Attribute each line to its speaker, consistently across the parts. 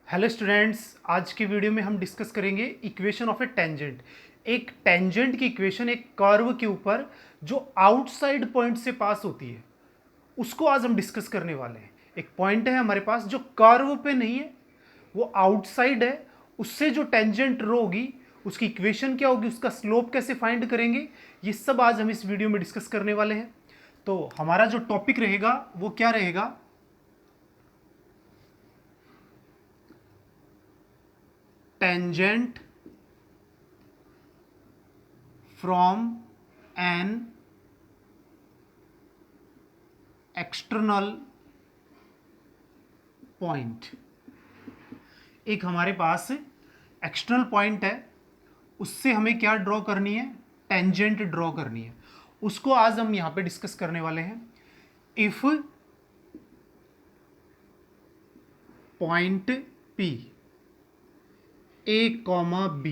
Speaker 1: Hello students, आज के video में हम डिस्कस करेंगे इक्वेशन ऑफ ए टेंजेंट। एक टेंजेंट की इक्वेशन एक कर्व के ऊपर जो आउटसाइड पॉइंट से पास होती है उसको आज हम डिस्कस करने वाले हैं। एक पॉइंट है हमारे पास जो कर्व पे नहीं है, वो आउटसाइड है, उससे जो टेंजेंट रो होगी उसकी इक्वेशन क्या होगी, उसका स्लोप कैसे फाइंड करेंगे, ये सब आज हम इस वीडियो में डिस्कस करने वाले हैं। तो हमारा जो टॉपिक रहेगा वो क्या रहेगा, tangent from an external point। एक हमारे पास एक्सटर्नल पॉइंट है, उससे हमें क्या ड्रॉ करनी है, टेंजेंट ड्रॉ करनी है। उसको आज हम यहां पे डिस्कस करने वाले हैं। If point P A, B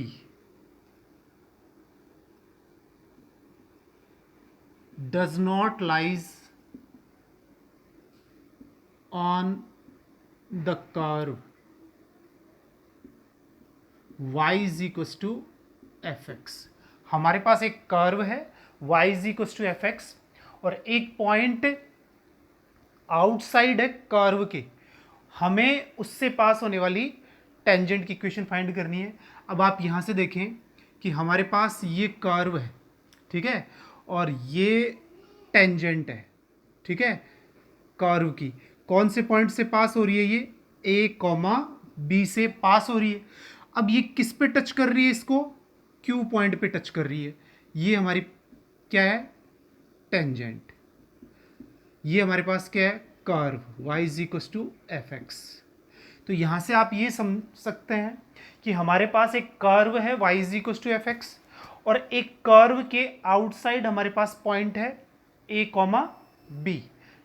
Speaker 1: does not lies on the curve y is equals to fx। हमारे पास एक कर्व है y is equals to fx और एक पॉइंट आउटसाइड है कर्व के, हमें उससे पास होने वाली टेंजेंट की इक्वेशन फाइंड करनी है। अब आप यहां से देखें कि हमारे पास ये कर्व है, ठीक है, और ये टेंजेंट है, ठीक है। कर्व की कौन से पॉइंट से पास हो रही है, ये ए कॉमा बी से पास हो रही है। अब ये किस पे टच कर रही है, इसको क्यू पॉइंट पे टच कर रही है। ये हमारी क्या है, टेंजेंट। ये हमारे पास क्या है, curve y is equal to f x. तो यहां से आप ये समझ सकते हैं कि हमारे पास एक कर्व है y is equal to f x और एक कर्व के आउटसाइड हमारे पास पॉइंट है a कॉमा बी,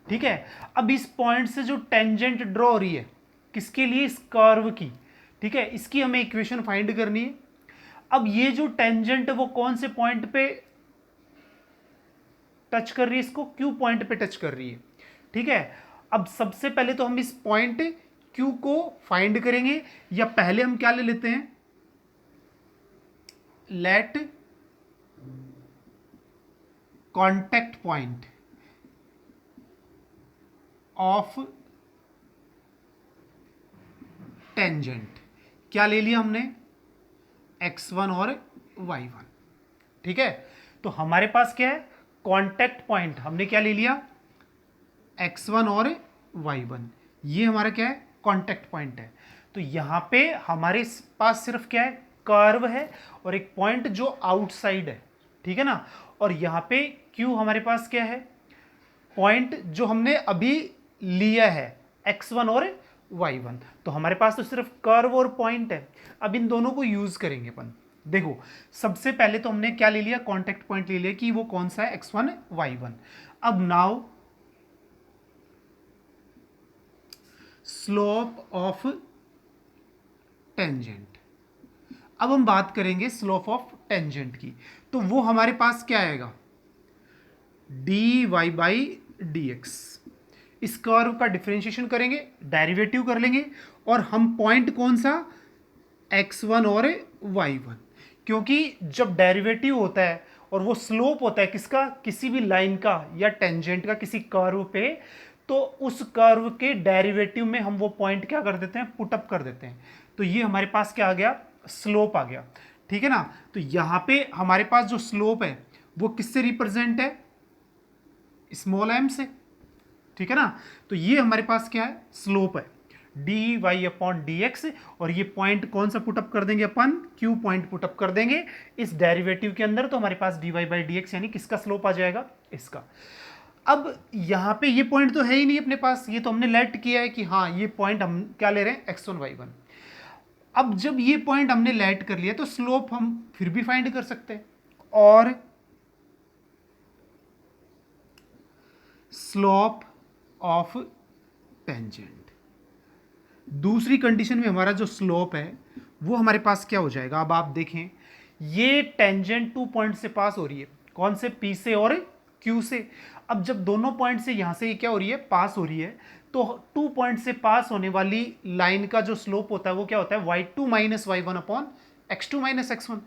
Speaker 1: ठीक है। अब इस पॉइंट से जो टेंजेंट ड्रॉ हो रही है किसके लिए, इस कर्व की, ठीक है, इसकी हमें इक्वेशन फाइंड करनी है। अब ये जो टेंजेंट है वो कौन से पॉइंट पे टच कर रही है, इसको क्यू पॉइंट पे टच कर रही है, ठीक है। अब सबसे पहले तो हम इस पॉइंट क्यू को फाइंड करेंगे, या पहले हम क्या ले लेते हैं, let contact point of tangent. क्या ले लिया हमने, x1 और y1, ठीक है। तो हमारे पास क्या है, कांटेक्ट पॉइंट हमने क्या ले लिया, x1 और y1। ये हमारा क्या है, कांटेक्ट पॉइंट है। तो यहां पे हमारे पास सिर्फ क्या है, कर्व है और एक पॉइंट जो आउटसाइड है, ठीक है ना। और यहां पे q हमारे पास क्या है, पॉइंट जो हमने अभी लिया है x1 और y1। तो हमारे पास तो सिर्फ कर्व और पॉइंट है। अब इन दोनों को यूज करेंगे अपन। देखो, सबसे पहले तो हमने क्या ले लिया, कांटेक्ट पॉइंट ले लिया कि वो कौन सा है, x1 y1। अब नाउ स्लोप ऑफ टेंजेंट। अब हम बात करेंगे स्लोप ऑफ टेंजेंट की। तो वो हमारे पास क्या आएगा, dy बाई डी एक्स। इस कर्व का डिफरेंशिएशन करेंगे, डेरिवेटिव कर लेंगे, और हम पॉइंट कौन सा, x1 और y1। क्योंकि जब डेरिवेटिव होता है और वो स्लोप होता है किसका, किसी भी लाइन का या टेंजेंट का किसी कर्व पे, तो उस कर्व के डेरिवेटिव में हम वो पॉइंट क्या कर देते हैं, पुट अप कर देते हैं। तो ये हमारे पास क्या आ गया, स्लोप आ गया, ठीक है ना। तो यहां पे हमारे पास जो स्लोप है वो किससे रिप्रेजेंट है, स्मॉल m से, ठीक है ना। तो ये हमारे पास क्या है, स्लोप है d y upon d x, और ये पॉइंट कौन सा पुटअप कर देंगे अपन, क्यू पॉइंट पुटअप कर देंगे इस डेरिवेटिव के अंदर। तो हमारे पास d y by d x यानी किसका स्लोप आ जाएगा, इसका। अब यहां पे ये पॉइंट तो है ही नहीं अपने पास, ये तो हमने लेट किया है कि हाँ ये पॉइंट हम क्या ले रहे हैं, x1 y1। अब जब ये पॉइंट हमने लेट कर लिया तो स्लोप हम फिर भी फाइंड कर सकते हैं, और स्लोप ऑफ टेंजेंट। दूसरी कंडीशन में हमारा जो स्लोप है वो हमारे पास क्या हो जाएगा। अब आप देखें, ये टेंजेंट 2 पॉइंट से पास हो रही है, कौन से, P से और Q से। अब जब दोनों पॉइंट से यहां से ये क्या हो रही है, पास हो रही है, तो 2 पॉइंट से पास होने वाली लाइन का जो स्लोप होता है वो क्या होता है, y2 minus y one upon x2 minus x1।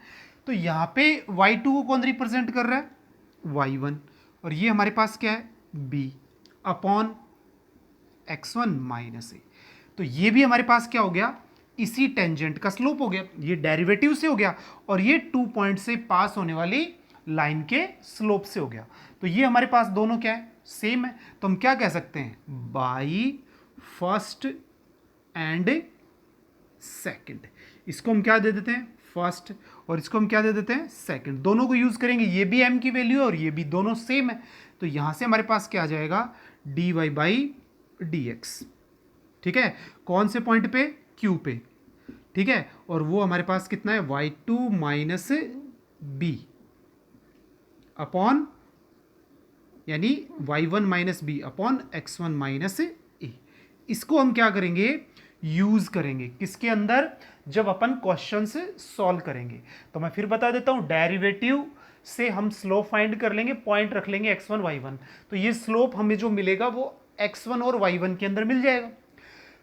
Speaker 1: तो यहाँ पे y2 को कौन रिप्रेजेंट कर रहा है, y1, और ये हमारे पास क्या है, b अपॉन x1 माइनस ए। तो ये भी हमारे पास क्या हो गया, इसी टेंजेंट का स्लोप हो गया, ये डेरिवेटिव से हो गया, और ये 2 पॉइंट से पास होने वाली लाइन के स्लोप से हो गया। तो ये हमारे पास दोनों क्या है, सेम है। तो हम क्या कह सकते हैं, बाई फर्स्ट एंड सेकंड। इसको हम क्या दे देते हैं, फर्स्ट, और इसको हम क्या दे देते हैं, सेकंड। दोनों को यूज करेंगे, ये भी m की वैल्यू है और ये भी, दोनों सेम है। तो यहां से हमारे पास क्या आ जाएगा, dy बाई डी एक्स। ठीक है, कौन से पॉइंट पे, q पे। ठीक है, और वो हमारे पास कितना है, y2 माइनस बी अपॉन, यानी y1 minus b upon x1 minus a. इसको हम क्या करेंगे, यूज करेंगे किसके अंदर, जब अपन क्वेश्चन से सॉल्व करेंगे। तो मैं फिर बता देता हूं, डेरिवेटिव से हम स्लोप फाइंड कर लेंगे, पॉइंट रख लेंगे x1 y1। तो ये स्लोप हमें जो मिलेगा वो x1 और y1 के अंदर मिल जाएगा।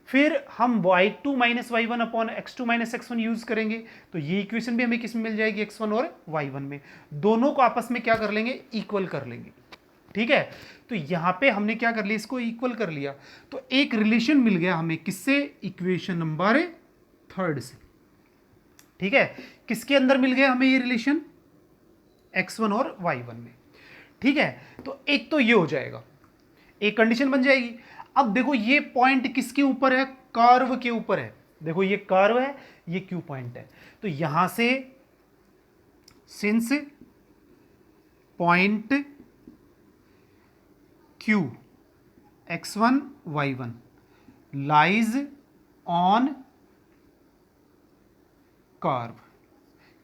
Speaker 1: फिर हम y2 minus y one upon x2 minus x1 use करेंगे। तो ये इक्वेशन भी हमें किस में मिल जाएगी, x1 और y1 में। दोनों को आपस में क्या कर लेंगे, इक्वल कर लेंगे। ठीक है, तो यहां पे हमने क्या कर लिया, इसको इक्वल कर लिया। तो एक रिलेशन मिल गया हमें किससे, इक्वेशन नंबर 3 से। ठीक है, किसके अंदर मिल गया हमें ये रिलेशन, x1 और y1 में। ठीक है, तो एक तो ये हो जाएगा, एक कंडीशन बन जाएगी। अब देखो ये पॉइंट किसके ऊपर है, कर्व के ऊपर है। देखो ये कर्व है, ये क्यू पॉइंट है। तो यहां से since point Q x1 y1 lies on curve,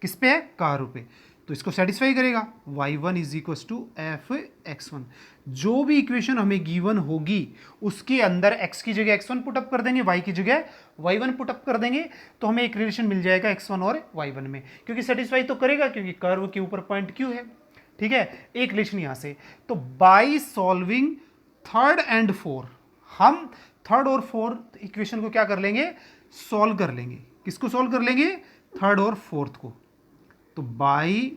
Speaker 1: किस पे है, कर्व पे। तो इसको सेटिस्फाई करेगा, y1 is equal to F x1। जो भी इक्वेशन हमें गिवन होगी उसके अंदर x की जगह x1 पुटअप कर देंगे, y की जगह y1 पुटअप कर देंगे, तो हमें एक रिलेशन मिल जाएगा x1 और y1 में, क्योंकि सेटिस्फाई तो करेगा क्योंकि कर्व के ऊपर पॉइंट Q है। ठीक है, एक रिलेशन यहां से। तो by solving third and fourth, हम थर्ड और फोर्थ इक्वेशन को क्या कर लेंगे, सॉल्व कर लेंगे। किसको सॉल्व कर लेंगे, थर्ड और फोर्थ को। तो by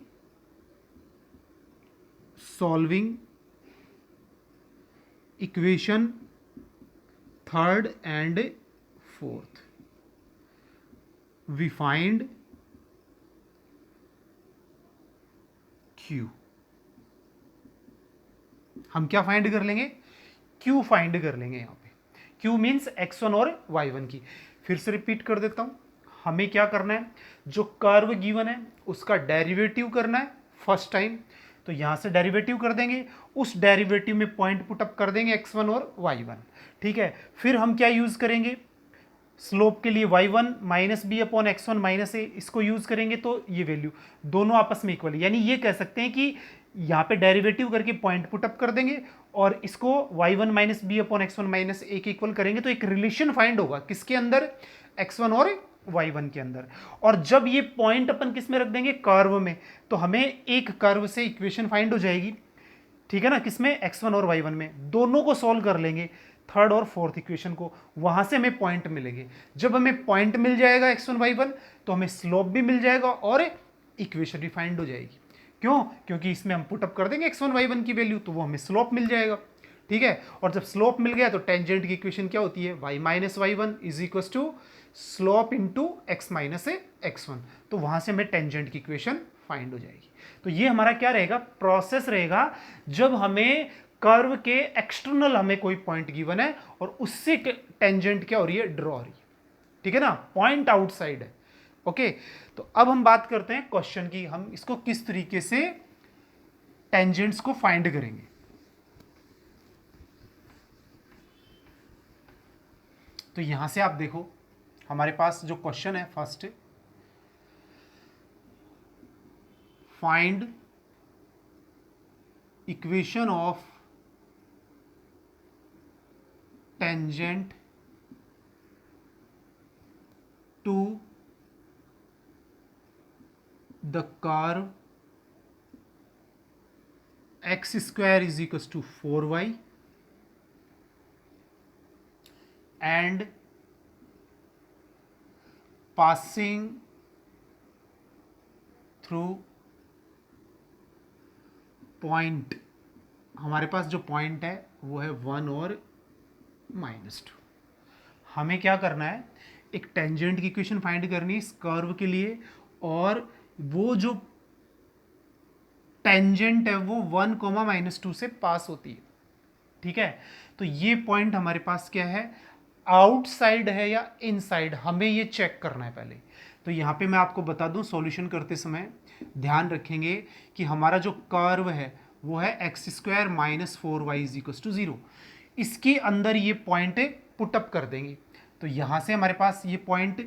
Speaker 1: solving equation third and fourth we find Q। हम क्या फाइंड कर लेंगे, Q फाइंड कर लेंगे। यहां पे Q मीन्स x1 और y1 की। फिर से रिपीट कर देता हूं, हमें क्या करना है, जो कर्व गिवन है उसका डेरिवेटिव करना है फर्स्ट टाइम। तो यहां से डेरिवेटिव कर देंगे, उस डेरिवेटिव में पॉइंट पुटअप कर देंगे x1 और y1। ठीक है, फिर हम क्या यूज करेंगे, स्लोप के लिए y1 minus b upon x1 minus a, इसको यूज करेंगे। तो ये वैल्यू दोनों आपस में इक्वल है, यानी ये कह सकते हैं कि यहाँ पे डेरिवेटिव करके पॉइंट पुटअप कर देंगे और इसको y1 minus b upon x1 minus a के इक्वल करेंगे। तो एक रिलेशन फाइंड होगा किसके अंदर, x1 और y1 के अंदर। और जब ये पॉइंट अपन किस में रख देंगे, कर्व में, तो हमें एक कर्व से इक्वेशन फाइंड हो जाएगी। ठीक है ना, किसमें, x1 और y1 में। दोनों को सॉल्व कर लेंगे, थर्ड और फोर्थ इक्वेशन को, वहां से हमें पॉइंट मिलेंगे। जब हमें पॉइंट मिल जाएगा x1 y1, तो हमें स्लोप भी मिल जाएगा और इक्वेशन भी फाइंड हो जाएगी। क्यों, क्योंकि इसमें हम पुटअप कर देंगे x1 y1 की वैल्यू, तो वो हमें स्लोप मिल जाएगा। ठीक है, और जब स्लोप मिल गया तो टेंजेंट की इक्वेशन क्या होती है, y minus y one is equal to slope into x minus x1। तो वहां से हमें टेंजेंट की इक्वेशन फाइंड हो जाएगी। तो ये हमारा क्या रहेगा, प्रोसेस रहेगा जब हमें कर्व के एक्सटर्नल हमें कोई पॉइंट गिवन है और उससे टेंजेंट क्या हो रही है, ड्रॉ हो रही है। ठीक है ना, पॉइंट आउटसाइड है। ओके, तो अब हम बात करते हैं क्वेश्चन की, हम इसको किस तरीके से टेंजेंट्स को फाइंड करेंगे। तो यहां से आप देखो, हमारे पास जो क्वेश्चन है first, find equation of tangent to the curve x square is equal to 4y and passing through point, हमारे पास जो पॉइंट है वो है 1 और -2। हमें क्या करना है, एक टेंजेंट की इक्वेशन फाइंड करनी है इस कर्व के लिए, और वो जो टेंजेंट है वो 1, -2 से पास होती है। ठीक है, तो ये पॉइंट हमारे पास क्या है, आउटसाइड है या इनसाइड, हमें ये चेक करना है पहले। तो यहाँ पे मैं आपको बता दूं, सॉल्यूशन करते समय ध्यान रखेंगे कि हमारा जो कर्व है वो है x² - 4y = 0। इसके अंदर ये पॉइंट पुटअप कर देंगे। तो यहाँ से हमारे पास ये पॉइंट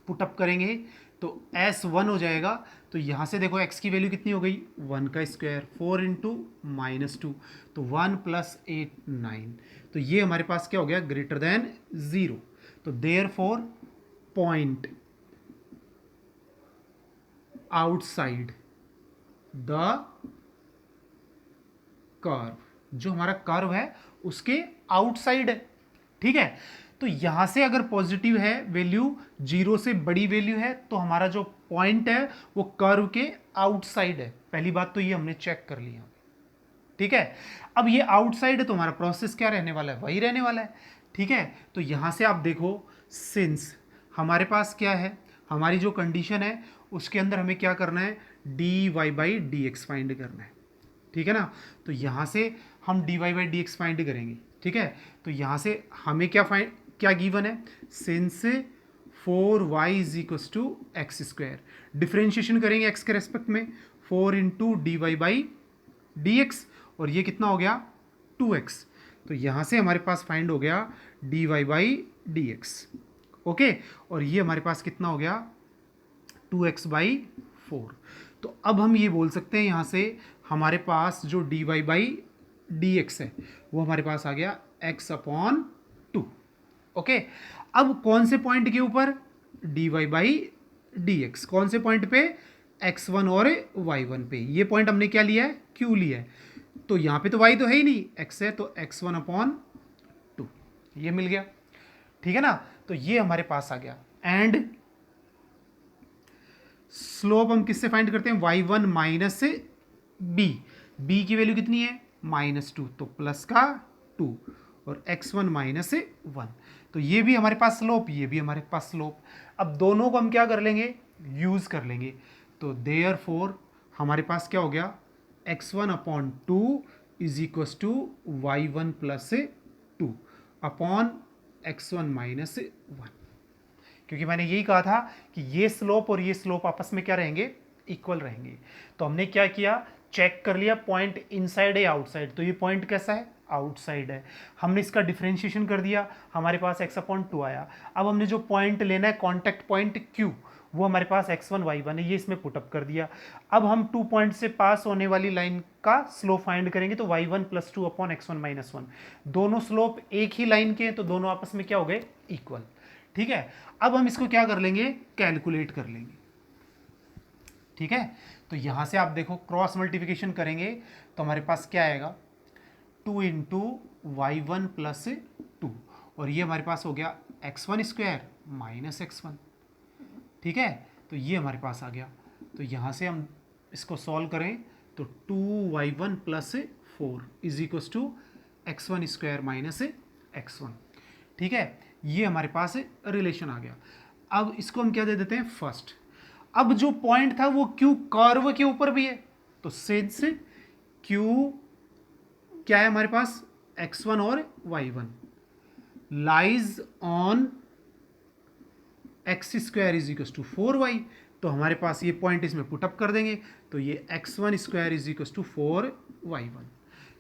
Speaker 1: पुटअप करेंगे तो S1 हो जाएगा। तो यहाँ से देखो x की वैल्यू कितनी हो गई, 1 का स्क्वायर, 4 इंटू -2, तो 1 + 8 9। तो ये हमारे पास क्या हो गया, ग्रेटर देन 0। तो therefore point outside the curve, जो हमारा कर्व है उसके आउटसाइड है। ठीक है, तो यहां से अगर पॉजिटिव है वैल्यू, 0 से बड़ी वैल्यू है, तो हमारा जो पॉइंट है वो कर्व के आउटसाइड है। पहली बात तो ये हमने चेक कर लिया। ठीक है, अब ये आउटसाइड है तो हमारा प्रोसेस क्या रहने वाला है, वही रहने वाला है। ठीक है, तो यहां से आप देखो, सिंस हमारे पास क्या है, हमारी जो कंडीशन है उसके अंदर हमें क्या करना है, dy/dx फाइंड करना है। ठीक है ना, तो यहां से हम dy/dx फाइंड करेंगे। ठीक है, तो यहां से हमें क्या गिवन है, सिंस 4y = x², डिफ्रेंशिएशन करेंगे x के रेस्पेक्ट में, 4 इंटू dy/dx, और ये कितना हो गया, 2x। तो यहां से हमारे पास फाइंड हो गया dy/dx। ओके, और ये हमारे पास कितना हो गया, 2x/4। तो अब हम ये बोल सकते हैं यहां से हमारे पास जो dy/dx है वो हमारे पास आ गया x/2। ओके, अब कौन से पॉइंट के ऊपर, dy/dx, कौन से पॉइंट पे, x1 और y1 पे। ये पॉइंट हमने क्या लिया है, q लिया है। तो यहां पे तो y तो है ही नहीं, x है, तो x1/2 ये मिल गया। ठीक है ना, तो ये हमारे पास आ गया। एंड स्लोप हम किससे फाइंड करते हैं, y1 माइनस b, b की वैल्यू कितनी है, -2, तो प्लस का 2, और x1 - 1। तो ये भी हमारे पास स्लोप, ये भी हमारे पास स्लोप। अब दोनों को हम क्या कर लेंगे, यूज कर लेंगे। तो देयरफॉर हमारे पास क्या हो गया, x1/2 = y1 + 2 अपॉन x1 - 1, क्योंकि मैंने यही कहा था कि ये स्लोप और ये स्लोप आपस में क्या रहेंगे, इक्वल रहेंगे। तो हमने क्या किया, चेक कर लिया पॉइंट इनसाइड है या आउटसाइड। तो ये पॉइंट कैसा है, आउटसाइड है। हमने इसका डिफरेंशिएशन कर दिया, हमारे पास x/2 आया। अब हमने जो पॉइंट लेना है, कॉन्टैक्ट पॉइंट Q, वो हमारे पास x1 y1 है, ये इसमें पुटअप कर दिया। अब हम 2 पॉइंट से पास होने वाली लाइन का स्लोप फाइंड करेंगे। तो y1 + 2 अपॉन x1 - 1, दोनों स्लोप एक ही लाइन के हैं, तो दोनों आपस में क्या हो गए, इक्वल। ठीक है, अब हम इसको क्या कर लेंगे, कैलकुलेट कर लेंगे। ठीक है, तो यहां से आप देखो, क्रॉस मल्टीप्लिकेशन करेंगे तो हमारे पास क्या आएगा, 2 इंटू y1 + 2, और ये हमारे पास हो गया x1² - x1। ठीक है, तो ये हमारे पास आ गया। तो यहां से हम इसको सॉल्व करें तो 2y1 + 4 = x1² - x1। ठीक है, ये हमारे पास रिलेशन आ गया। अब इसको हम क्या दे देते हैं, फर्स्ट। अब जो पॉइंट था वो क्यू कर्व के ऊपर भी है, तो सिंस क्यू क्या है हमारे पास, x1 और y1 lies on x² = 4y। तो हमारे पास ये पॉइंट इसमें पुटअप कर देंगे, तो ये x1² = 4y1।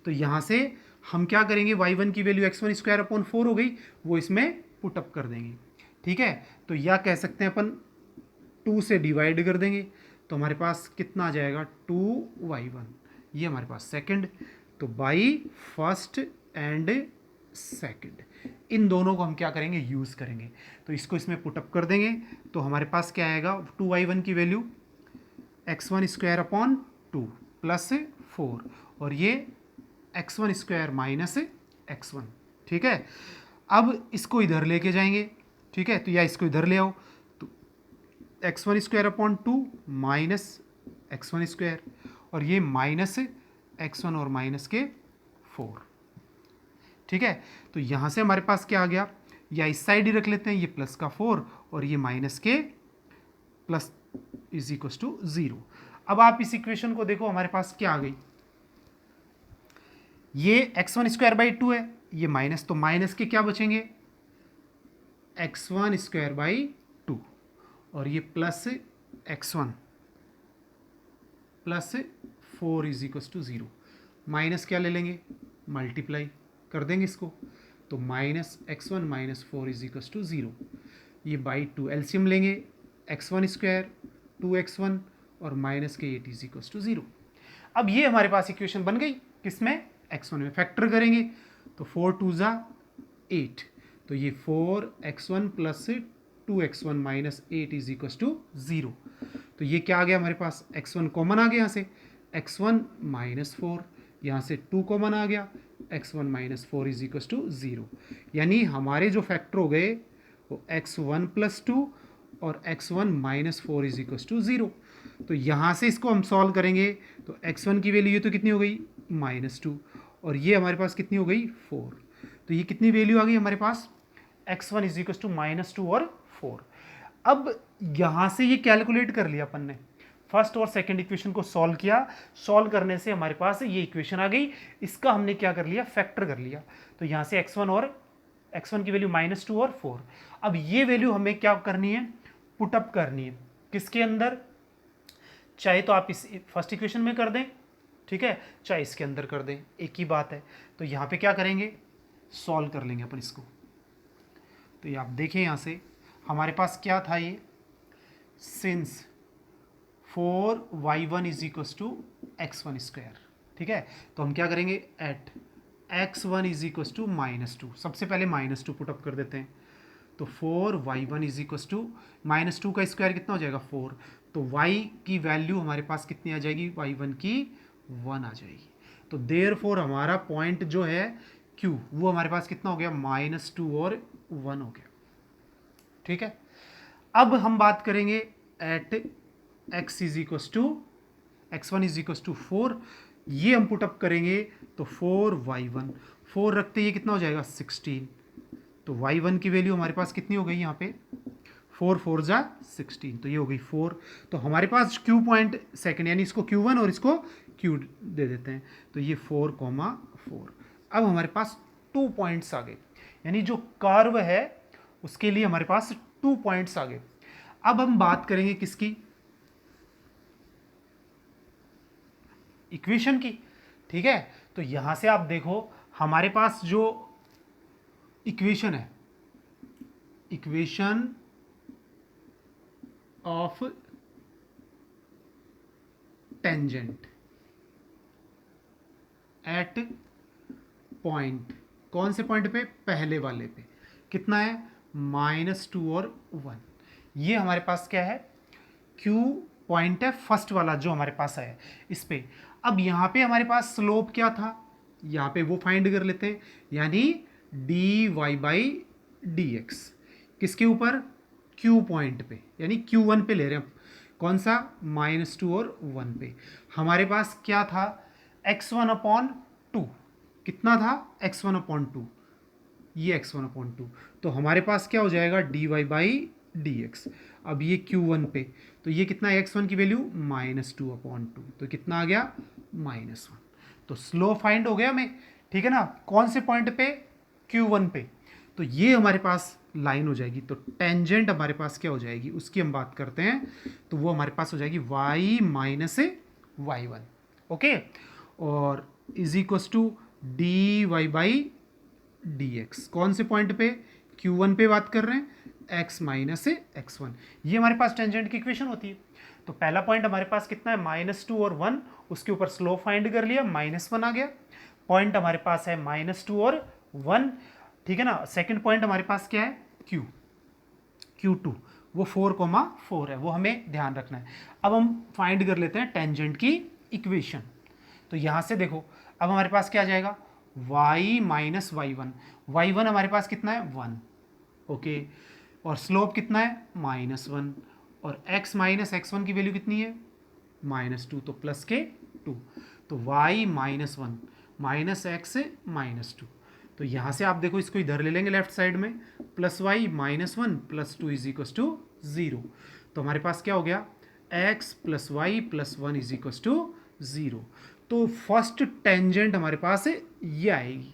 Speaker 1: तो यहां से हम क्या करेंगे, y1 की वैल्यू x1²/4 हो गई, वो इसमें पुटअप कर देंगे। ठीक है, तो या कह सकते हैं अपन 2 से डिवाइड कर देंगे, तो हमारे पास कितना आ जाएगा, 2y1, ये हमारे पास सेकंड। तो बाई फर्स्ट एंड सेकंड, इन दोनों को हम क्या करेंगे, यूज करेंगे। तो इसको इसमें पुटअप कर देंगे, तो हमारे पास क्या आएगा, 2y1 की वैल्यू x1² प्लस 4, और ये x1² - x1। ठीक है, अब इसको इधर लेके जाएंगे, ठीक है, तो या इसको इधर ले आओ, तो x1² / 2 माइनस x1², और ये माइनस x1 और माइनस के 4, ठीक है। तो यहाँ से हमारे पास क्या आ गया, या इस साइड ही रख लेते हैं, ये प्लस का 4 और ये माइनस के प्लस इज इक्वल टू 0। अब आप इस इक्वेशन को देखो, हमारे पास क्या आ गई, ये x1² / 2 है, ये माइनस, तो माइनस के क्या बचेंगे, x1² / 2, और ये plus x1 plus 4 is equal to 0। Minus क्या ले लेंगे, मल्टीप्लाई कर देंगे इसको, तो minus x1 minus 4 is equal to 0। ये बाई 2 एलसीएम लेंगे, x1², 2x1 और माइनस के 8 इज इक्वल टू 0। अब ये हमारे पास इक्वेशन बन गई, किसमें, x1 में। फैक्टर करेंगे तो 4 2 ज़ा 8, तो ये 4x1 plus 2x1 minus 8 is equal to 0। तो ये क्या आ गया हमारे पास, x1 कॉमन आ गया यहाँ से, x1 माइनस 4, यहाँ से 2 कॉमन आ गया, x1 minus 4 is equal to 0। यानी हमारे जो फैक्टर हो गए वो x1 प्लस 2 और x1 minus 4 is equal to 0। तो यहाँ से इसको हम सॉल्व करेंगे, तो x1 की वैल्यू ये तो कितनी हो गई, -2, और ये हमारे पास कितनी हो गई, 4। तो ये कितनी वैल्यू आ गई हमारे पास, x1 इज इक्वल टू -2 और 4। अब यहाँ से ये कैलकुलेट कर लिया अपन ने, फर्स्ट और सेकंड इक्वेशन को सॉल्व किया, सॉल्व करने से हमारे पास ये इक्वेशन आ गई, इसका हमने क्या कर लिया, फैक्टर कर लिया। तो यहाँ से x1 की वैल्यू -2 और 4। अब ये वैल्यू हमें क्या करनी है, पुटअप करनी है, किसके अंदर, चाहे तो आप इस फर्स्ट इक्वेशन में कर दें, ठीक है, चाहे इसके अंदर कर दें, एक ही बात है। तो यहाँ पे क्या करेंगे, सॉल्व कर लेंगे अपन इसको। तो ये आप देखें, यहाँ से हमारे पास क्या था, ये since 4y1 is equal to x1², ठीक है, तो हम क्या करेंगे, eight x1 is equal to -2, सबसे पहले -2 पुटअप कर देते हैं। तो 4y1 इज इक्वल टू -2 का स्क्वायर कितना हो जाएगा, 4, तो y की वैल्यू हमारे पास कितनी आ जाएगी, y1 की 1 आ जाएगी। तो देयरफॉर हमारा पॉइंट जो है Q, वो हमारे पास कितना हो गया, -2 और 1 हो गया, ठीक है। अब हम बात करेंगे at x is equal to x1 is equal to 4, ये हम पुटअप करेंगे, तो 4y1, 4 रखते ये कितना हो जाएगा, 16। तो y1 की वैल्यू हमारे पास कितनी हो गई, यहाँ पे 4 4 ज़ा 16, तो ये हो गई 4। तो हमारे पास Q पॉइंट सेकंड, यानी इसको Q1 और इसको Q दे देते हैं, तो ये 4,4। अब हमारे पास 2 पॉइंट्स आ गए, यानी जो कर्व है उसके लिए हमारे पास 2 पॉइंट्स आ गए। अब हम बात करेंगे किसकी, इक्वेशन की, ठीक है। तो यहां से आप देखो, हमारे पास जो इक्वेशन है, equation of tangent at point, कौन से पॉइंट पे, पहले वाले पे, कितना है, -2 और 1। ये हमारे पास क्या है, Q पॉइंट है, फर्स्ट वाला जो हमारे पास है इस पे। अब यहाँ पे हमारे पास स्लोप क्या था, यहाँ पे वो फाइंड कर लेते हैं, यानी dy/dx, किसके ऊपर, Q पॉइंट पे, यानी Q1 पे ले रहे हैं हम, कौन सा, -2 और 1 पे। हमारे पास क्या था, x1/2, कितना था, x1/2, ये x1/2, तो हमारे पास क्या हो जाएगा, dy/dx। अब ये Q1 पे, तो ये कितना है, x1 की वैल्यू -2/2, तो कितना आ गया, -1। तो स्लो फाइंड हो गया हमें, ठीक है ना, कौन से पॉइंट पे, Q1 पे। तो ये हमारे पास लाइन हो जाएगी, तो टेंजेंट हमारे पास क्या हो जाएगी, उसकी हम बात करते हैं, तो वो हमारे पास हो जाएगी y-y1, ओके, और इज इक्वल टू dy/dx, कौन से पॉइंट पे, Q1 पे बात कर रहे हैं, x माइनस x1, ये हमारे पास टेंजेंट की इक्वेशन होती है। तो पहला पॉइंट हमारे पास कितना है, -2 और 1, उसके ऊपर स्लोप फाइंड कर लिया, -1 आ गया। पॉइंट हमारे पास है -2 और 1, ठीक है ना। सेकंड पॉइंट हमारे पास क्या है, Q2, वो 4,4 है, वो हमें ध्यान रखना है। अब हम फाइंड कर लेते हैं टेंजेंट की इक्वेशन। तो यहाँ से देखो, अब हमारे पास क्या आ जाएगा, y माइनस y1 हमारे पास कितना है 1, ओके, और स्लोप कितना है -1, और x माइनस x1 की वैल्यू कितनी है -2, तो प्लस के 2, तो y -1 माइनस एक्स -2, तो यहाँ से आप देखो इसको इधर ले लेंगे लेफ्ट साइड में, plus y -1 plus 2 is equals to 0, तो हमारे पास क्या हो गया x plus y plus 1 is equals to 0, तो फर्स्ट टेंजेंट हमारे पास ये आएगी,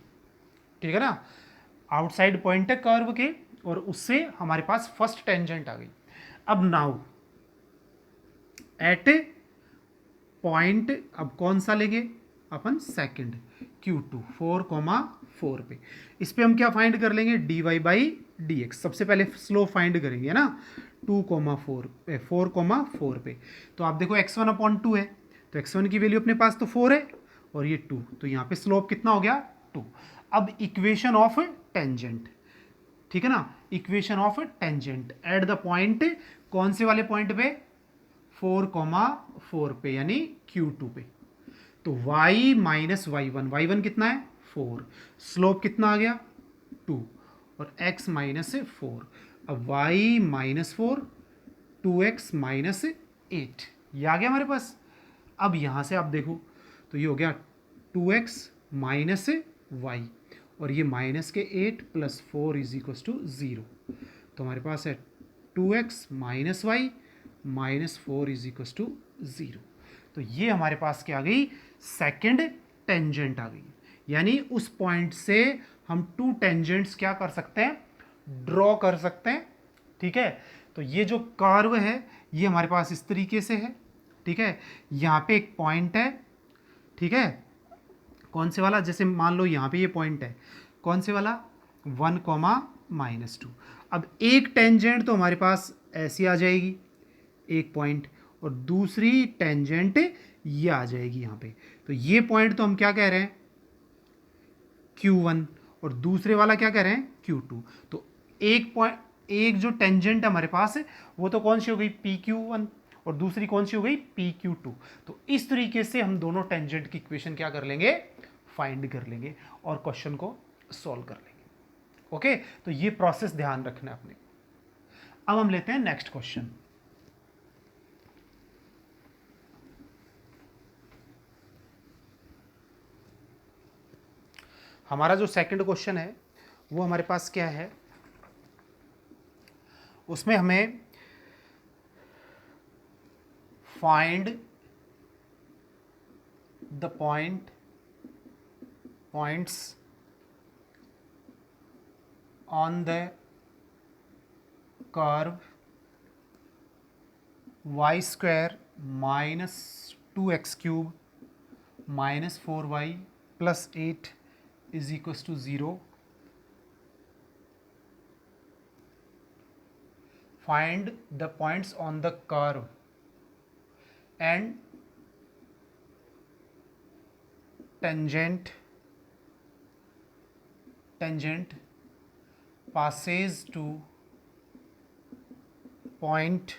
Speaker 1: ठीक है ना, आउटसाइड पॉइंट है कर्व के और उससे हमारे पास फर्स्ट टेंजेंट आ गई। अब नाउ एट पॉइंट, अब कौन सा लेंगे अपन सेकंड Q2 4,4 पे, इस पे हम क्या फाइंड कर लेंगे dy/dx, सबसे पहले स्लोप फाइंड करेंगे है ना 4,4 पे, तो आप देखो x1/2 है, तो x1 की वैल्यू अपने पास तो 4 है और ये 2, तो यहाँ पे स्लोप कितना हो गया 2। अब इक्वेशन ऑफ टेंजेंट, ठीक है ना, equation of tangent at the point, कौन से वाले पॉइंट पे 4,4 पे यानी Q2 पे, तो y माइनस y1 कितना है 4, स्लोप कितना आ गया 2 और x माइनस 4, अब y -4 2x -8 ये आ गया हमारे पास। अब यहाँ से आप देखो तो ये हो गया 2x माइनस वाई और ये माइनस के 8 प्लस 4 इज इक्वस टू 0, तो हमारे पास है 2x minus y minus 4 is equals to 0, तो ये हमारे पास क्या आ गई सेकंड टेंजेंट आ गई, यानी उस पॉइंट से हम 2 टेंजेंट्स क्या कर सकते हैं ड्रॉ कर सकते हैं, ठीक है। तो ये जो कर्व है ये हमारे पास इस तरीके से है, ठीक है, यहाँ पे एक पॉइंट है, ठीक है, कौन से वाला, जैसे मान लो यहाँ पे ये पॉइंट है, कौन से वाला 1,-2, अब एक टेंजेंट तो हमारे पास ऐसी आ जाएगी एक पॉइंट और दूसरी टेंजेंट ये आ जाएगी यहाँ पे, तो ये पॉइंट तो हम क्या कह रहे हैं Q1 और दूसरे वाला क्या कह रहे हैं Q2, तो एक पॉइंट, एक जो टेंजेंट हमारे पास है वो तो कौन सी हो गई PQ1 और दूसरी कौन सी हो गई PQ2, तो इस तरीके से हम दोनों टेंजेंट की इक्वेशन क्या कर लेंगे फाइंड कर लेंगे और क्वेश्चन को सॉल्व कर लेंगे। ओके, तो ये प्रोसेस ध्यान रखना है अपने। अब हम लेते हैं नेक्स्ट क्वेश्चन। हमारा जो सेकंड क्वेश्चन है वो हमारे पास क्या है, उसमें हमें find the points on the curve y² minus 2x³ minus 4y plus 8 is equals to 0, find the points on the curve and tangent passes to point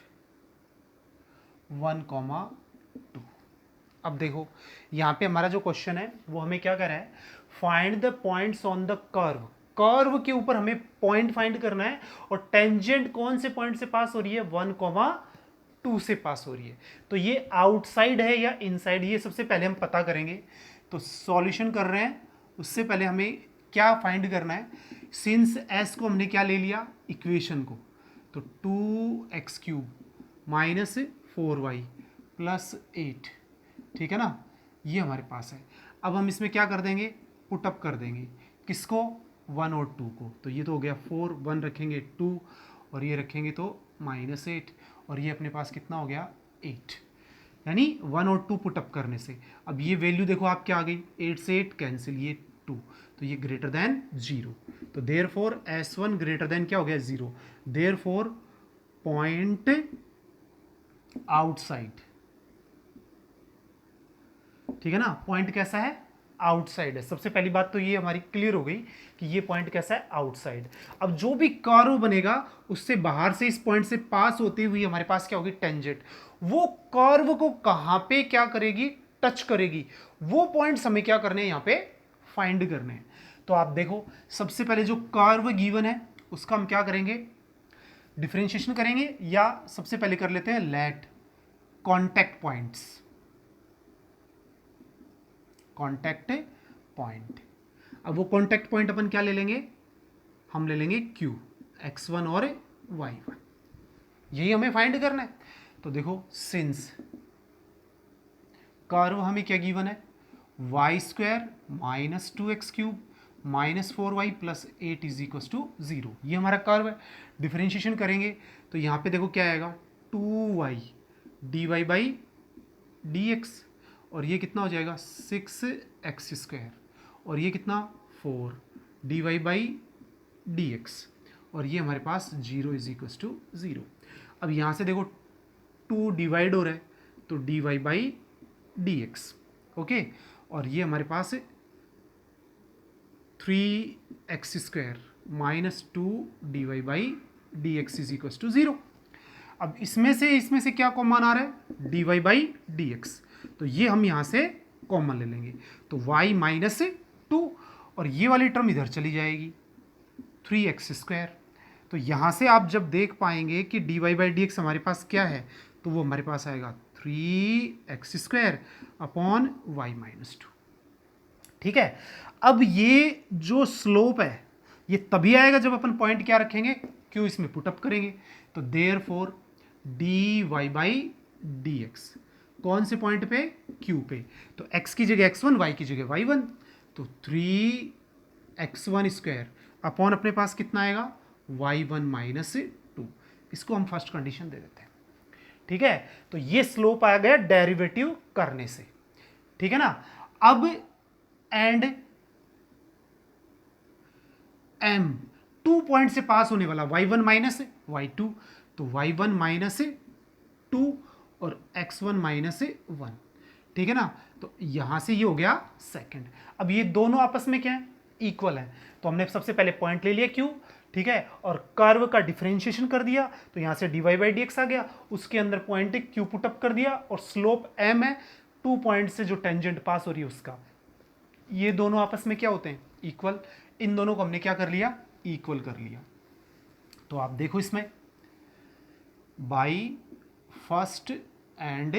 Speaker 1: 1,2। अब देखो यहाँ पे हमारा जो क्वेश्चन है वो हमें क्या कर रहा है find the points on the curve, curve के ऊपर हमें पॉइंट फाइंड करना है और टेंजेंट कौन से पॉइंट से पास हो रही है 1,2 से पास हो रही है, तो ये आउटसाइड है या इनसाइड ये सबसे पहले हम पता करेंगे। तो सॉल्यूशन कर रहे हैं उससे पहले हमें क्या फाइंड करना है, सिंस s को हमने क्या ले लिया इक्वेशन को, तो 2x³ माइनस 4y प्लस 8, ठीक है ना, ये हमारे पास है। अब हम इसमें क्या कर देंगे पुटअप कर देंगे किसको 1 और 2 को, तो ये तो हो गया 4, 1 रखेंगे 2 और ये रखेंगे तो -8 और ये अपने पास कितना हो गया 8, यानी 1 और 2 पुटअप करने से अब ये वैल्यू देखो आप क्या आ गई 8 से 8 कैंसिल, ये 2, तो ये ग्रेटर देन 0, तो देयरफॉर S1 ग्रेटर देन क्या हो गया 0, देयरफॉर पॉइंट आउटसाइड, ठीक है ना, पॉइंट कैसा है आउटसाइड है। सबसे पहली बात तो ये हमारी क्लियर हो गई कि ये पॉइंट कैसा है आउटसाइड। अब जो भी कर्व बनेगा उससे बाहर से इस पॉइंट से पास होती हुई हमारे पास क्या होगी टेंजेंट, वो कर्व को कहां पे क्या करेगी टच करेगी, वो पॉइंट्स हमें क्या करने हैं यहाँ पे फाइंड करने हैं। तो आप देखो सबसे पहले जो कर्व गिवन है उसका हम क्या करेंगे, डिफरेंशिएशन करेंगे, या सबसे पहले कर लेते हैं let contact points, contact point. अब वो कॉन्टैक्ट पॉइंट अपन क्या ले लेंगे, हम ले लेंगे Q, x1 और y1, यही हमें फाइंड करना है। तो देखो सिंस कर्व हमें क्या गिवन है, y square minus 2x³ minus 4y plus 8 is equal to 0, ये हमारा कर्व है। डिफरेंशिएशन करेंगे तो यहाँ पे देखो क्या आएगा, 2y dy बाई dx, और ये कितना हो जाएगा 6x², और ये कितना 4 dy बाई dx, और ये हमारे पास 0 इज इक्वल टू 0। अब यहाँ से देखो 2 डिवाइड हो रहा है तो dy बाई dx, ओके, और ये हमारे पास 3x² minus 2 dy by dx is equal to 0। अब इसमें से क्या कॉमन आ रहा है, dy बाई dx, तो ये हम यहाँ से कॉमन ले लेंगे, तो y माइनस 2, और ये वाली टर्म इधर चली जाएगी 3x²। तो यहाँ से आप जब देख पाएंगे कि dy बाई dx हमारे पास क्या है, तो वो हमारे पास आएगा 3x² अपॉन y माइनस 2। ठीक है, अब ये जो स्लोप है ये तभी आएगा जब अपन पॉइंट क्या रखेंगे, Q इसमें पुटअप करेंगे। तो देयरफॉर dy बाई dx कौन से पॉइंट पे, Q पे, तो x की जगह x1, y की जगह y1, तो 3x1² अपॉन अपने पास कितना आएगा y1 माइनस 2, इसको हम फर्स्ट कंडीशन दे देते हैं। ठीक है, तो ये स्लोप आ गया डेरिवेटिव करने से, ठीक है ना। अब एंड m 2 पॉइंट से पास होने वाला y1 माइनस y2, तो y1 माइनस 2 और x1 माइनस 1, ठीक है ना। तो यहां से ये हो गया सेकंड। अब ये दोनों आपस में क्या है, इक्वल है, तो हमने सबसे पहले पॉइंट ले लिया Q, ठीक है, और कर्व का डिफरेंशिएशन कर दिया, तो यहां से dy बाई dx आ गया, उसके अंदर पॉइंट Q पुटअप कर दिया, और स्लोप m है 2 पॉइंट से जो टेंजेंट पास हो रही है उसका। ये दोनों आपस में क्या होते हैं, इक्वल। इन दोनों को हमने क्या कर लिया, इक्वल कर लिया। तो आप देखो इसमें बाई फर्स्ट एंड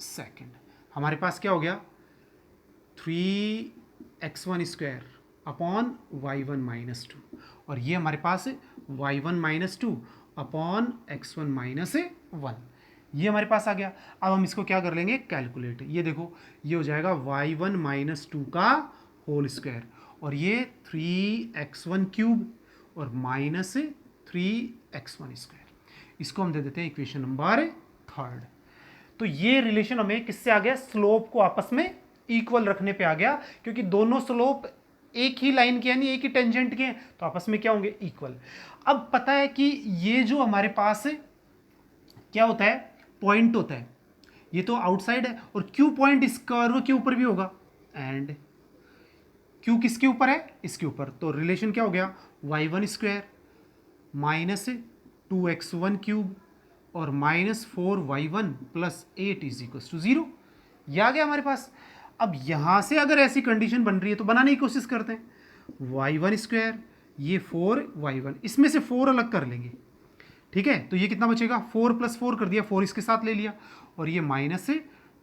Speaker 1: सेकंड हमारे पास क्या हो गया, 3x1² अपॉन y1 माइनस 2, और ये हमारे पास y1 minus 2 upon x1 minus 1, ये हमारे पास आ गया। अब हम इसको क्या कर लेंगे, कैलकुलेट। ये देखो ये हो जाएगा y1 माइनस 2 का होल स्क्वायर, और ये 3x1³ और माइनस 3x1², इसको हम दे देते हैं इक्वेशन नंबर 3। तो ये रिलेशन हमें किससे आ गया, स्लोप को आपस में इक्वल रखने पे आ गया, क्योंकि दोनों स्लोप एक ही लाइन के यानी एक ही टेंजेंट के हैं, तो आपस में क्या होंगे, इक्वल। अब पता है कि ये जो हमारे पास क्या होता है, पॉइंट होता है, ये तो आउटसाइड है, और Q पॉइंट इस कर्व के ऊपर भी होगा, एंड Q किसके ऊपर है, इसके ऊपर। तो रिलेशन क्या हो गया, y1² माइनस 2x1³ और minus 4y1 plus 8 is equal to 0, ये आ गया हमारे पास। अब यहां से अगर ऐसी कंडीशन बन रही है तो बनाने की कोशिश करते हैं, y1², ये 4y1, इसमें से 4 अलग कर लेंगे, ठीक है, तो ये कितना बचेगा, 4 प्लस 4 कर दिया, 4 इसके साथ ले लिया, और ये minus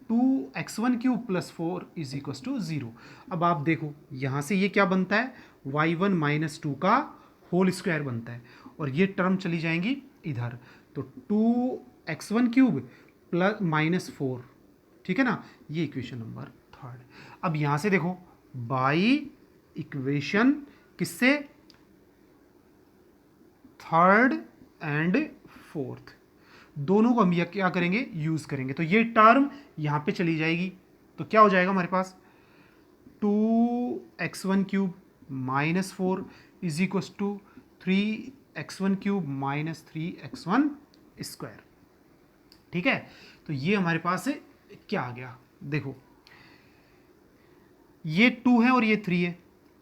Speaker 1: 2x1³ plus 4 is equal to 0। अब आप देखो यहाँ से ये क्या बनता है, y1 माइनस 2 का होल स्क्वायर बनता है, और ये टर्म चली जाएंगी इधर, तो 2x1³ प्लस माइनस 4, ठीक है ना, ये इक्वेशन नंबर 3। अब यहाँ से देखो बाई इक्वेशन किससे, थर्ड एंड फोर्थ, दोनों को हम ये क्या करेंगे, यूज करेंगे। तो ये टर्म यहां पे चली जाएगी, तो क्या हो जाएगा हमारे पास, 2x1³ minus 4 is equal to 3x1³ minus 3x1², ठीक है। तो ये हमारे पास क्या आ गया, देखो ये 2 है और ये 3 है,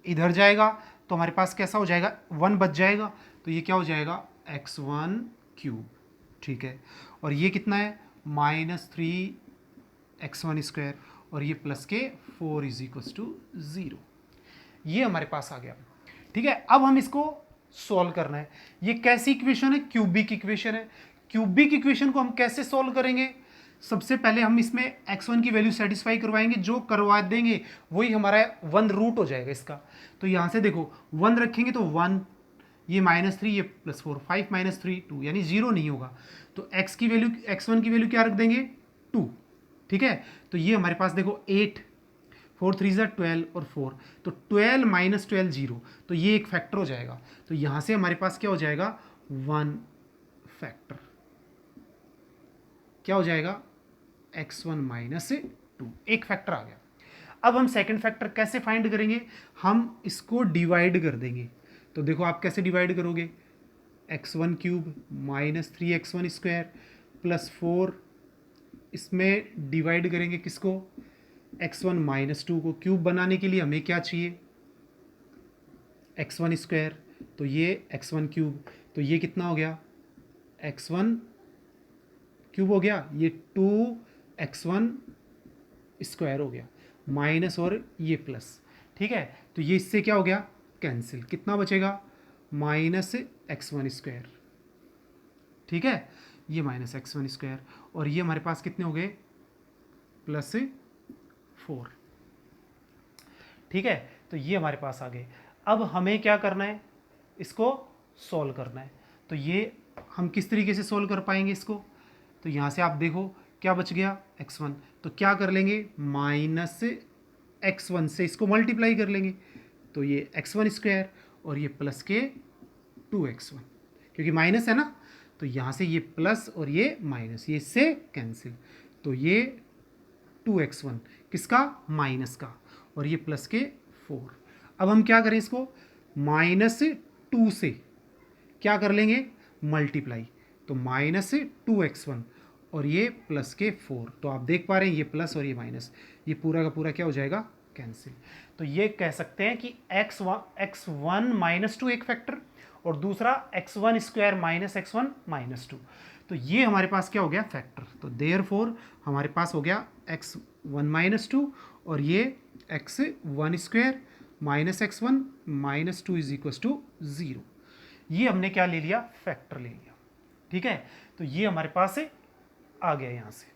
Speaker 1: इधर जाएगा तो हमारे पास कैसा हो जाएगा, 1 बच जाएगा, तो ये क्या हो जाएगा x1³, ठीक है, और ये कितना है माइनस 3x1², और ये प्लस के 4 इज इक्वल टू 0। ये हमारे पास आ गया। ठीक है, अब हम इसको सॉल्व करना है। ये कैसी इक्वेशन है? क्यूबिक इक्वेशन है। क्यूबिक इक्वेशन को हम कैसे सॉल्व करेंगे? सबसे पहले हम इसमें x1 की वैल्यू सेटिस्फाई करवाएंगे, जो करवा देंगे वही हमारा 1 रूट हो जाएगा इसका। तो यहाँ से देखो 1 रखेंगे तो 1, ये -3, ये +4, 5 - 3 2, यानी 0 नहीं होगा। तो x की वैल्यू, x1 की वैल्यू क्या रख देंगे? 2। ठीक है, तो ये हमारे पास देखो 8, 4 3 12 और 4, तो 12 - 12 0, तो ये एक फैक्टर हो जाएगा। तो यहाँ से हमारे पास क्या हो जाएगा? 1 फैक्टर। क्या हो जाएगा? x1 - 2, एक फैक्टर आ गया। अब हम सेकंड फैक्टर कैसे फाइंड करेंगे? हम इसको डिवाइड कर देंगे। तो देखो आप कैसे डिवाइड करोगे? x1 क्यूब -3x1 स्क्वायर +4, इसमें डिवाइड करेंगे किसको? x1 - 2 को। क्यूब बनाने के लिए हमें क्या चाहिए? x1 स्क्वायर, तो ये x1 क्यूब, तो ये कितना हो गया? x1 क्यूब हो गया, ये 2x1 स्क्वायर हो गया, माइनस और ये प्लस। ठीक है, तो ये इससे क्या हो गया? कैंसिल। कितना बचेगा? -x1 square. ठीक है, ये -x1 स्क्वायर, और ये हमारे पास कितने हो गए? +4। ठीक है, तो ये हमारे पास आ गए। अब हमें क्या करना है? इसको सॉल्व करना है। तो ये हम किस तरीके से सॉल्व कर पाएंगे इसको? तो यहाँ से आप देखो क्या बच गया? x1, तो क्या कर लेंगे? -x1 से इसको मल्टीप्लाई कर लेंगे, तो ये x1 स्क्वायर और ये प्लस के 2x1, क्योंकि माइनस है ना, तो यहाँ से ये प्लस और ये माइनस, ये इससे कैंसिल, तो ये 2x1 किसका? माइनस का, और ये प्लस के 4। अब हम क्या करें इसको? -2 से क्या कर लेंगे? मल्टीप्लाई, तो -2x1 और ये प्लस के 4। तो आप देख पा रहे हैं ये प्लस और ये माइनस, ये पूरा का पूरा क्या हो जाएगा? कैंसिल। तो ये कह सकते हैं कि x1 - 2 एक फैक्टर, और दूसरा x1 स्क्वायर -x1 - 2। तो ये हमारे पास क्या हो गया? फैक्टर। तो देयरफॉर हमारे पास हो गया x1 - 2 और ये x1 स्क्वायर -x1 - 2 = 0। ये हमने क्या ले लिया? फैक्टर ले लिया। ठीक है, तो ये हमारे पास से आ गया यहाँ से।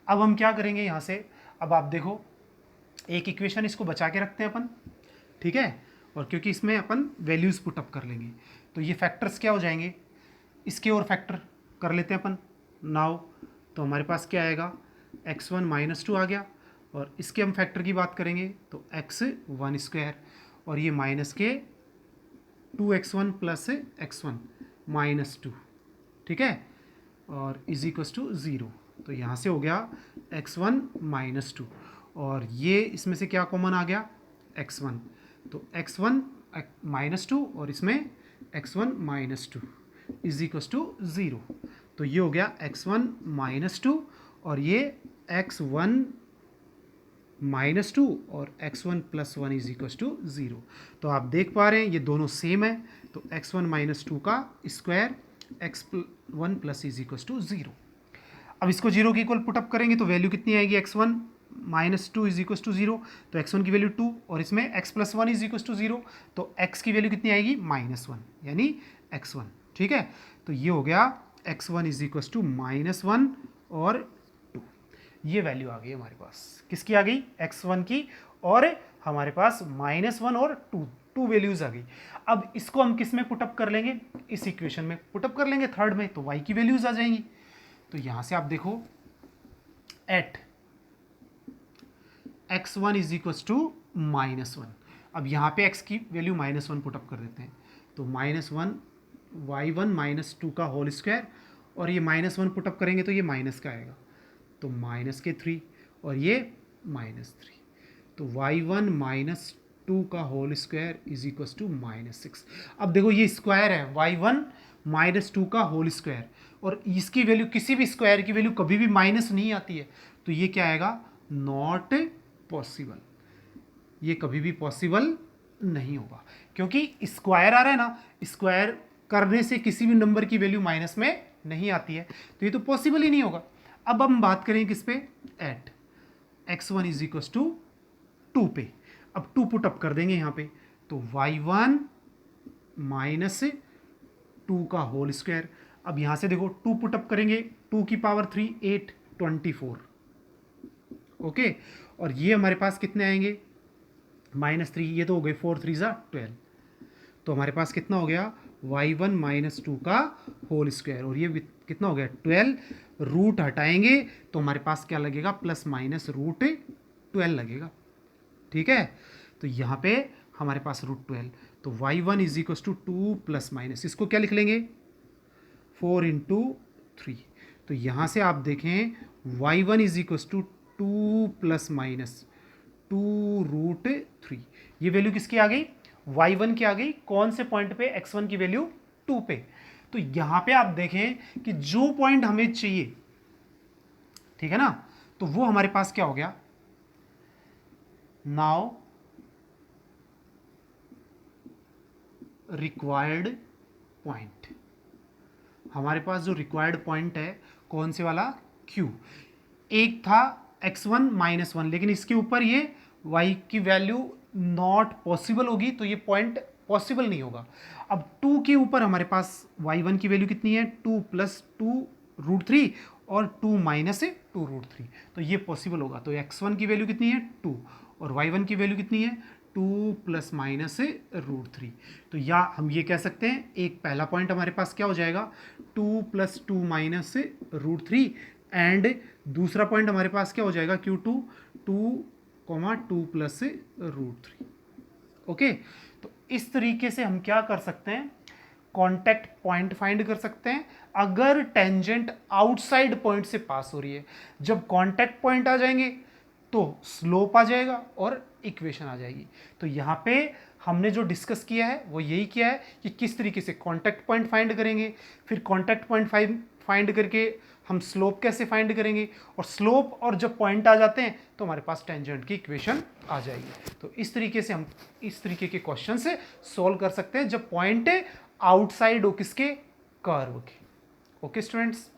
Speaker 1: अब हम क्या करेंगे यहाँ से? अब आप देखो एक इक्वेशन इसको बचा के रखते हैं अपन। ठीक है, और क्योंकि इसमें अपन वैल्यूज़ पुटअप कर लेंगे, तो ये फैक्टर्स क्या हो जाएंगे? इसके और फैक्टर कर लेते हैं अपन नाउ। तो हमारे पास क्या आएगा? x1 - 2 आ गया, और इसके हम फैक्टर की बात करेंगे तो x1 स्क्वायर, और ये माइनस के 2x1 + x1 - 2। ठीक है, और = 0। तो यहाँ से हो गया x1 - 2, और ये इसमें से क्या कॉमन आ गया? x1, तो x1 - 2 और इसमें x1 - 2 = 0। तो ये हो गया x1 - 2 और ये x1 -2 और x1 + 1 = 0। तो आप देख पा रहे हैं ये दोनों सेम है, तो x1 - 2 का स्क्वायर x1 + = 0। अब इसको 0 के इक्वल पुटअप करेंगे तो वैल्यू कितनी आएगी? x1 - 2 = 0, तो x1 की वैल्यू 2 और इसमें x + 1 = 0, तो x की वैल्यू कितनी आएगी? -1, यानी x1। ठीक है, तो ये हो गया x1 = -1 और 2। ये वैल्यू आ गई हमारे पास। किसकी आ गई? x1 की, और हमारे पास -1 और 2 वैल्यूज आ गई। अब इसको हम किस में पुटअप कर लेंगे? इस इक्वेशन में पुटअप कर लेंगे, थर्ड में, तो y की वैल्यूज आ जाएंगी। तो यहां से आप देखो एट x1 = -1। अब यहाँ पे x की वैल्यू -1 पुटअप कर देते हैं, तो -1 y1 - 2 का होल स्क्वायर, और ये -1 पुटअप करेंगे तो ये माइनस का आएगा, तो -3 और ये -3, तो y1 - 2 का होल स्क्वायर = -6। अब देखो ये स्क्वायर है, y1 - 2 का होल स्क्वायर, और इसकी वैल्यू, किसी भी स्क्वायर की वैल्यू कभी भी माइनस नहीं आती है, तो ये क्या आएगा? Not possible. ये कभी भी पॉसिबल नहीं होगा, क्योंकि स्क्वायर आ रहा है ना, स्क्वायर करने से किसी भी नंबर की वैल्यू माइनस में नहीं आती है, तो ये तो पॉसिबल ही नहीं होगा। अब हम बात करें किस पे? एट x1 = 2 पे। अब 2 पुट अप कर देंगे यहाँ पे, तो y1 माइनस 2 का होल स्क्वायर। अब यहाँ से देखो 2 पुट अप करेंगे, 2 की पावर 3 8 24, ओके। और ये हमारे पास कितने आएंगे, -3, ये तो हो गए 4 3 12, तो हमारे पास कितना हो गया y1 माइनस 2 का होल स्क्वायर, और ये कितना हो गया 12। रूट हटाएंगे तो हमारे पास क्या लगेगा, प्लस माइनस रूट 12 लगेगा, ठीक है। तो यहाँ पे हमारे पास √12, तो y1 is equal to 2 plus minus, इसको क्या लिख लेंगे 4 इंटू 3। तो यहाँ से आप देखें y1 is equal to 2 plus minus 2√3, ये वैल्यू किसकी आ गई, y1 की आ गई। कौन से पॉइंट पे, x1 की वैल्यू 2 पे। तो यहाँ पे आप देखें कि जो पॉइंट हमें चाहिए, ठीक है ना, तो वो हमारे पास क्या हो गया, नाउ रिक्वायर्ड पॉइंट, हमारे पास जो रिक्वायर्ड पॉइंट है कौन से वाला, Q। एक था x1 -1, लेकिन इसके ऊपर ये y की वैल्यू नॉट पॉसिबल होगी, तो ये पॉइंट पॉसिबल नहीं होगा। अब 2 के ऊपर हमारे पास y1 की वैल्यू कितनी है, 2 प्लस 2√3 और 2 माइनस 2√3, तो ये पॉसिबल होगा। तो x1 की वैल्यू कितनी है 2 और y1 की वैल्यू कितनी है 2 प्लस माइनस √3। तो या हम ये कह सकते हैं, एक पहला पॉइंट हमारे पास क्या हो जाएगा 2 प्लस 2 माइनस √3, एंड दूसरा पॉइंट हमारे पास क्या हो जाएगा Q2 2 प्लस √3, ओके। तो इस तरीके से हम क्या कर सकते हैं, कॉन्टैक्ट पॉइंट फाइंड कर सकते हैं अगर टेंजेंट आउटसाइड पॉइंट से पास हो रही है। जब कॉन्टैक्ट पॉइंट आ जाएंगे तो स्लोप आ जाएगा और इक्वेशन आ जाएगी। तो यहाँ पे हमने जो डिस्कस किया है वो यही किया है कि किस तरीके से कॉन्टैक्ट पॉइंट फाइंड करेंगे, फिर कॉन्टैक्ट पॉइंट फाइंड करके हम स्लोप कैसे फाइंड करेंगे, और स्लोप और जब पॉइंट आ जाते हैं तो हमारे पास टेंजेंट की इक्वेशन आ जाएगी। तो इस तरीके से हम इस तरीके के क्वेश्चन से सॉल्व कर सकते हैं जब पॉइंट आउटसाइड हो किसके, कर्व के। Okay students.